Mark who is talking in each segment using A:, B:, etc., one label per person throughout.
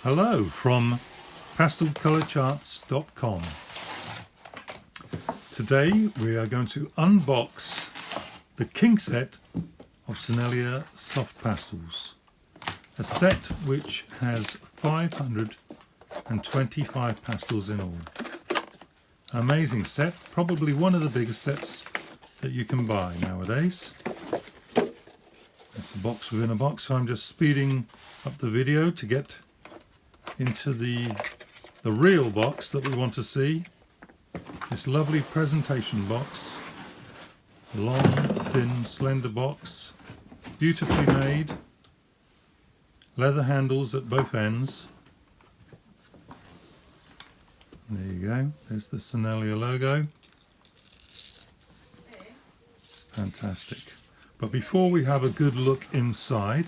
A: Hello from pastelcolorcharts.com. Today we are going to unbox the King set of Sennelier soft pastels, a set which has 525 pastels in all. An amazing set, probably one of the biggest sets that you can buy nowadays. It's a box within a box, so I'm just speeding up the video to get into the real box that we want to see. This lovely presentation box, long, thin, slender box, beautifully made, leather handles at both ends. There you go, there's the Sennelier logo. Fantastic. But before we have a good look inside,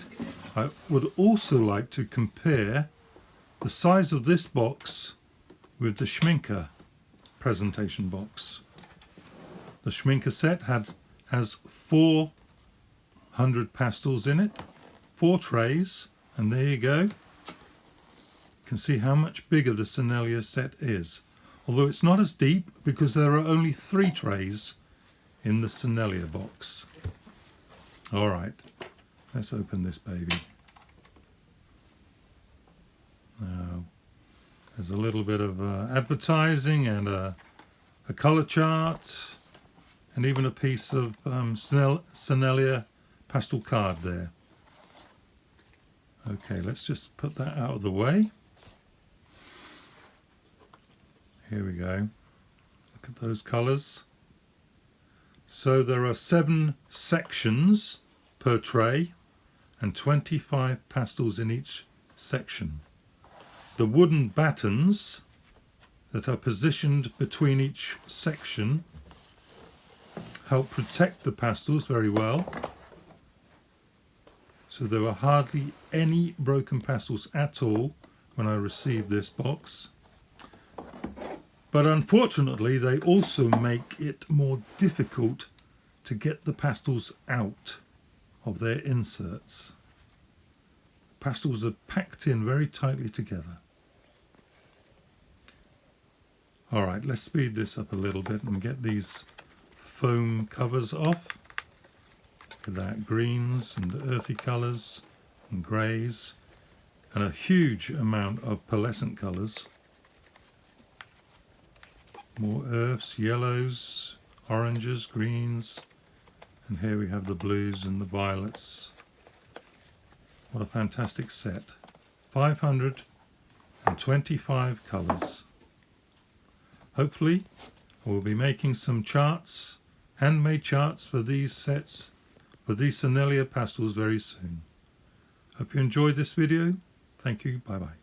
A: I would also like to compare the size of this box with the Schminker presentation box. The Schminker set has 400 pastels in it, 4 trays, and there you go. You can see how much bigger the Sennelier set is, although it's not as deep because there are only 3 trays in the Sennelier box. Alright, let's open this baby. Now, there's a little bit of advertising and a colour chart and even a piece of Sennelier pastel card there. Okay, let's just put that out of the way. Here we go. Look at those colours. So there are 7 sections per tray and 25 pastels in each section. The wooden battens that are positioned between each section help protect the pastels very well. So there were hardly any broken pastels at all when I received this box. But unfortunately, they also make it more difficult to get the pastels out of their inserts. Pastels are packed in very tightly together. Alright, let's speed this up a little bit and get these foam covers off. Look at that, greens and earthy colours and greys and a huge amount of pearlescent colours. More earths, yellows, oranges, greens, and here we have the blues and the violets. What a fantastic set. 525 colours. Hopefully I will be making some charts, handmade charts for these sets, for these Sennelier pastels very soon. Hope you enjoyed this video. Thank you. Bye bye.